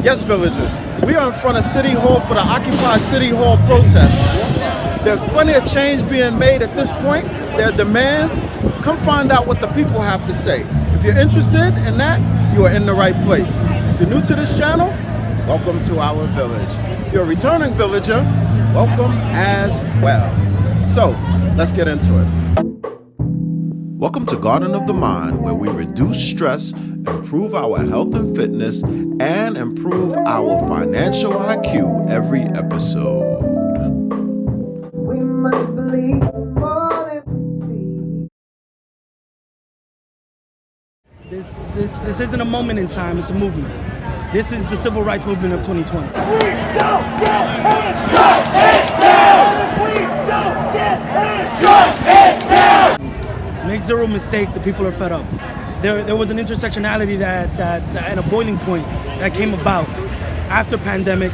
Yes, villagers, we are in front of City Hall for the Occupy City Hall protest. There's plenty of change being made at this point. There are demands. Come find out what the people have to say. If you're interested in that, you are in the right place. If you're new to this channel, welcome to our village. If you're a returning villager, welcome as well. So, let's get into it. Welcome to Garden of the Mind, where we reduce stress, improve our health and fitness, and improve our financial IQ every episode. We must believe more than we see. This isn't a moment in time, it's a movement. This is the civil rights movement of 2020. We don't get hurt! Shut it down! We don't get hurt! Shut it down! Make zero mistake, the people are fed up. There was an intersectionality that and a boiling point that came about after pandemic,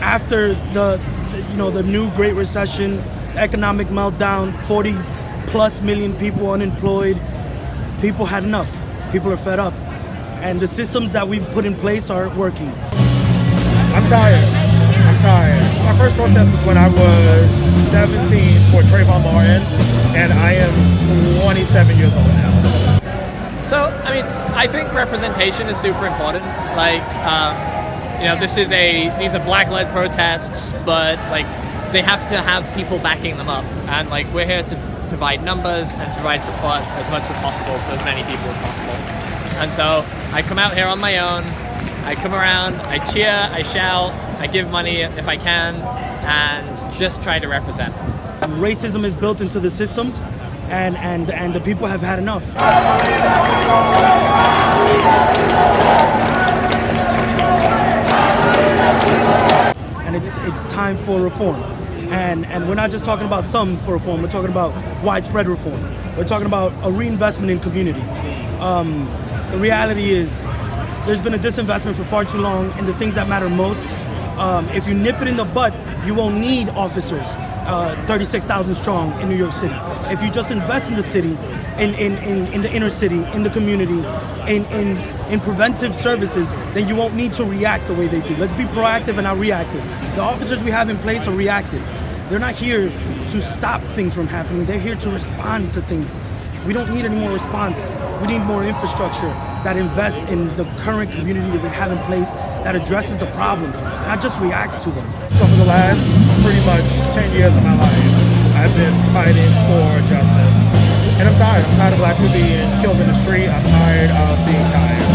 after the new Great Recession, economic meltdown, 40+ million people unemployed. People had enough. People are fed up. And the systems that we've put in place aren't working. I'm tired. My first protest was when I was 17 for Trayvon Martin, and I am 27 years old now. So, I think representation is super important. These are black-led protests, but they have to have people backing them up. And we're here to provide numbers and provide support as much as possible to as many people as possible. And so I come out here on my own, I come around, I cheer, I shout, I give money if I can, and just try to represent. Racism is built into the system, and the people have had enough. And it's time for reform. And we're not just talking about some for reform, we're talking about widespread reform. We're talking about a reinvestment in community. The reality is there's been a disinvestment for far too long in the things that matter most. If you nip it in the butt, you won't need officers 36,000 strong in New York City. If you just invest in the city, in the inner city, in the community, in preventive services, then you won't need to react the way they do. Let's be proactive and not reactive. The officers we have in place are reactive. They're not here to stop things from happening. They're here to respond to things. We don't need any more response. We need more infrastructure that invests in the current community that we have in place, that addresses the problems, not just reacts to them. So for the last pretty much 10 years of my life, I've been fighting for justice. And I'm tired. I'm tired of black people being killed in the street. I'm tired of being tired.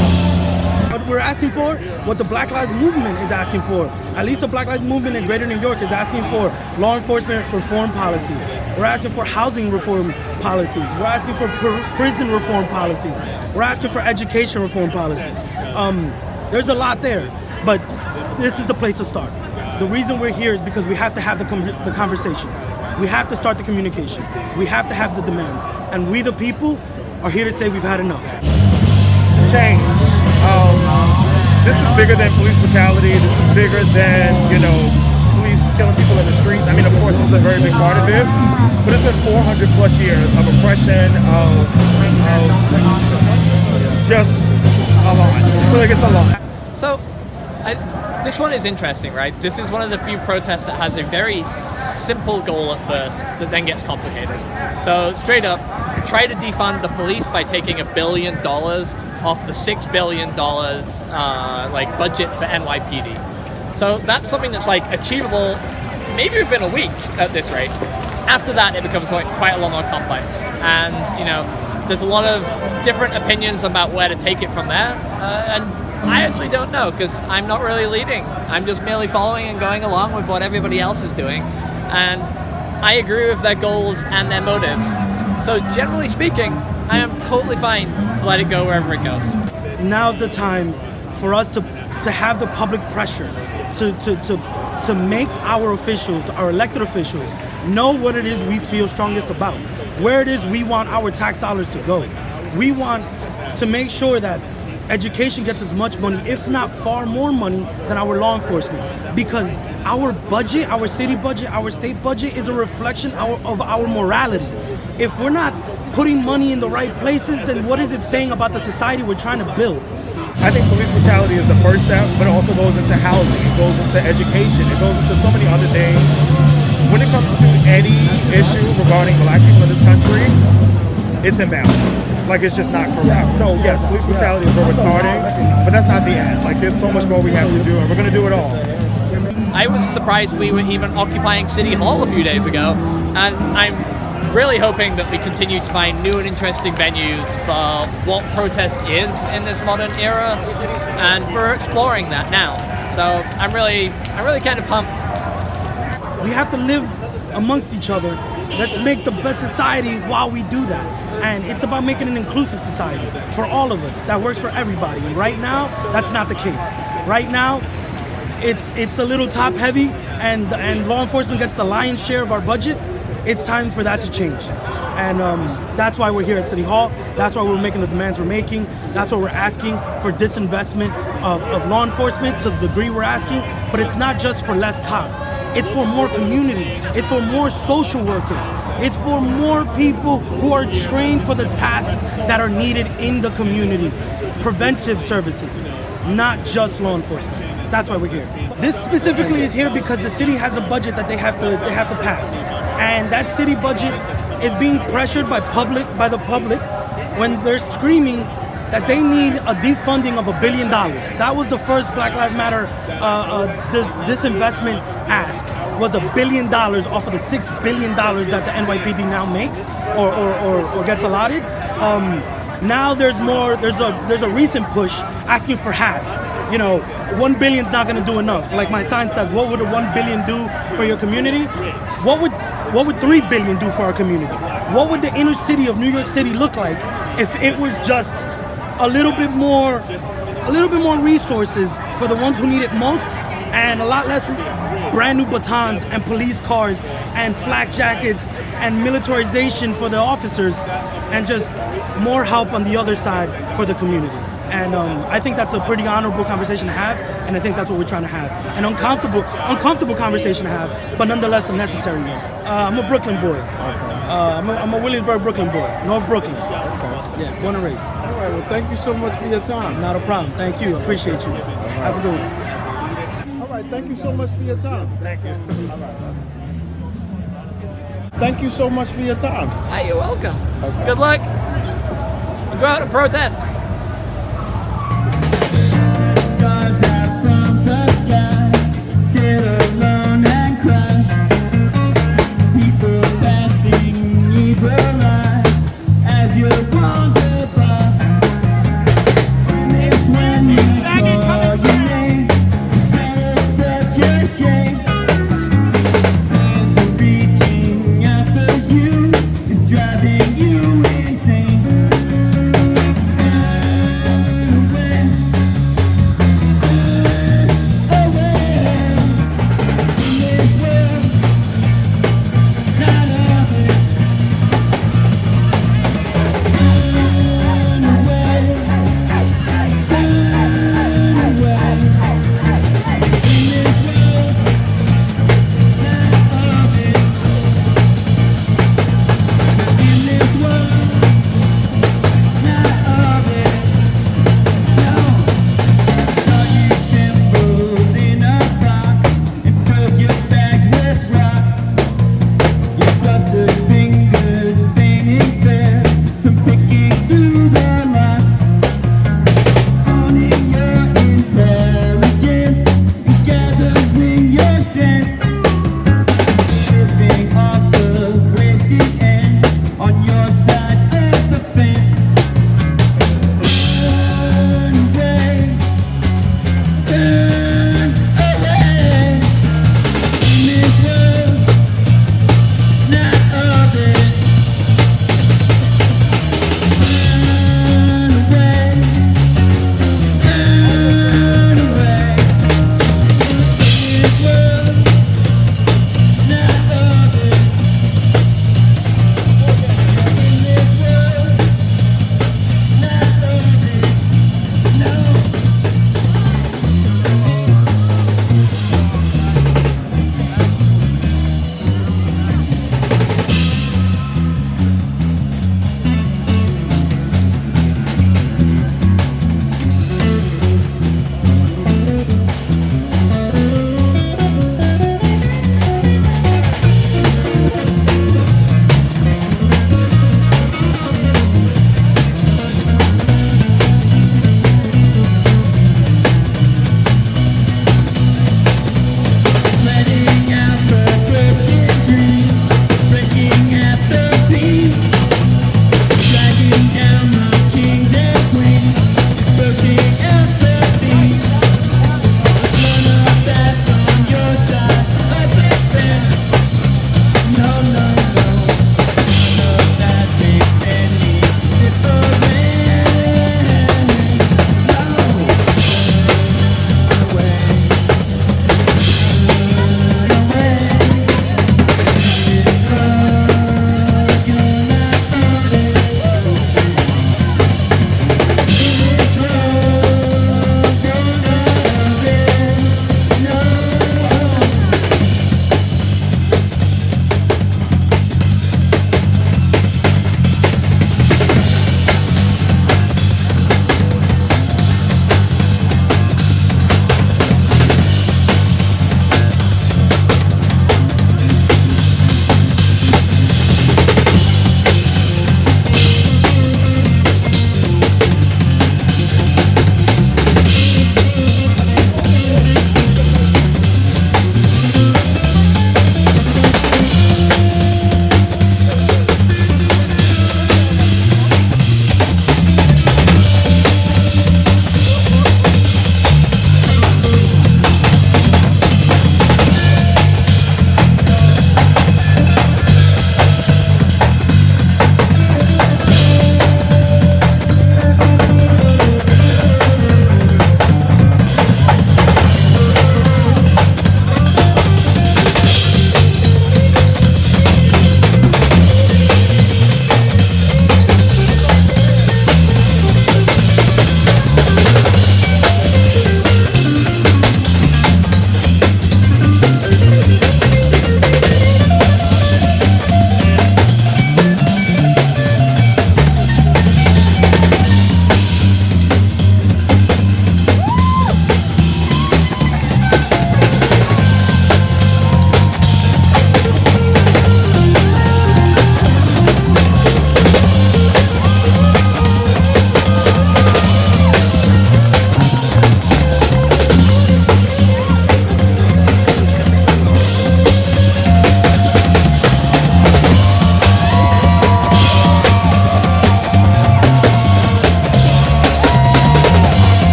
What we're asking for, what the Black Lives Movement is asking for, at least the Black Lives Movement in Greater New York is asking for law enforcement reform policies. We're asking for housing reform policies. We're asking for prison reform policies. We're asking for education reform policies. There's a lot there, but this is the place to start. The reason we're here is because we have to have the conversation. We have to start the communication. We have to have the demands. And we, the people, are here to say we've had enough. Some change. This is bigger than police brutality. This is bigger than, police killing people in the streets. Of course, this is a very big part of it. But it's been 400 plus years of oppression, of just a lot. I feel like it's a lot. So, this one is interesting, right? This is one of the few protests that has a very simple goal at first that then gets complicated. So, straight up, try to defund the police by taking $1 billion off the $6 billion budget for NYPD. So that's something that's achievable maybe within a week at this rate. After that, it becomes quite a lot more complex. And, there's a lot of different opinions about where to take it from there. And I actually don't know, because I'm not really leading. I'm just merely following and going along with what everybody else is doing. And I agree with their goals and their motives. So generally speaking, I am totally fine to let it go wherever it goes. Now's the time for us to have the public pressure to make our officials, our elected officials, know what it is we feel strongest about, where it is we want our tax dollars to go. We want to make sure that education gets as much money, if not far more money, than our law enforcement. Because our budget, our city budget, our state budget is a reflection of our morality. If we're not putting money in the right places, then what is it saying about the society we're trying to build? I think police brutality is the first step, but it also goes into housing, it goes into education, it goes into so many other things. When it comes to any issue regarding black people in this country, it's imbalanced. Like, it's just not correct. So yes, police brutality is where we're starting, but that's not the end. Like, there's so much more we have to do, and we're gonna do it all. I was surprised we were even occupying City Hall a few days ago, and I'm really hoping that we continue to find new and interesting venues for what protest is in this modern era, and we're exploring that now. So I'm really kind of pumped. We have to live amongst each other. Let's make the best society while we do that. And it's about making an inclusive society for all of us that works for everybody. And right now, that's not the case. Right now, it's a little top heavy, and law enforcement gets the lion's share of our budget. It's time for that to change. And that's why we're here at City Hall. That's why we're making the demands we're making. That's why we're asking for disinvestment of law enforcement to the degree we're asking. But it's not just for less cops. It's for more community. It's for more social workers. It's for more people who are trained for the tasks that are needed in the community. Preventive services, not just law enforcement. That's why we're here. This specifically is here because the city has a budget that they have to pass. And that city budget is being pressured by the public when they're screaming that they need a defunding of $1 billion. That was the first Black Lives Matter disinvestment ask, was $1 billion off of the $6 billion that the NYPD now makes or gets allotted. Now there's a recent push asking for half. You know, $1 billion's not gonna do enough. Like my sign says, what would a $1 billion do for your community? What would $3 billion do for our community? What would the inner city of New York City look like if it was just a little bit more resources for the ones who need it most, and a lot less brand new batons and police cars and flak jackets and militarization for the officers, and just more help on the other side for the community? And I think that's a pretty honorable conversation to have, and I think that's what we're trying to have. An uncomfortable conversation to have, but nonetheless a necessary one. I'm a Brooklyn boy. I'm a Williamsburg, Brooklyn boy, North Brooklyn. Yeah, born and raised. All right, well, thank you so much for your time. Not a problem. Thank you. Appreciate you. Have a good one. All right, thank you so much for your time. Thank you. All right. Thank you so much for your time. Hey, you're welcome. Good luck. Go out and protest.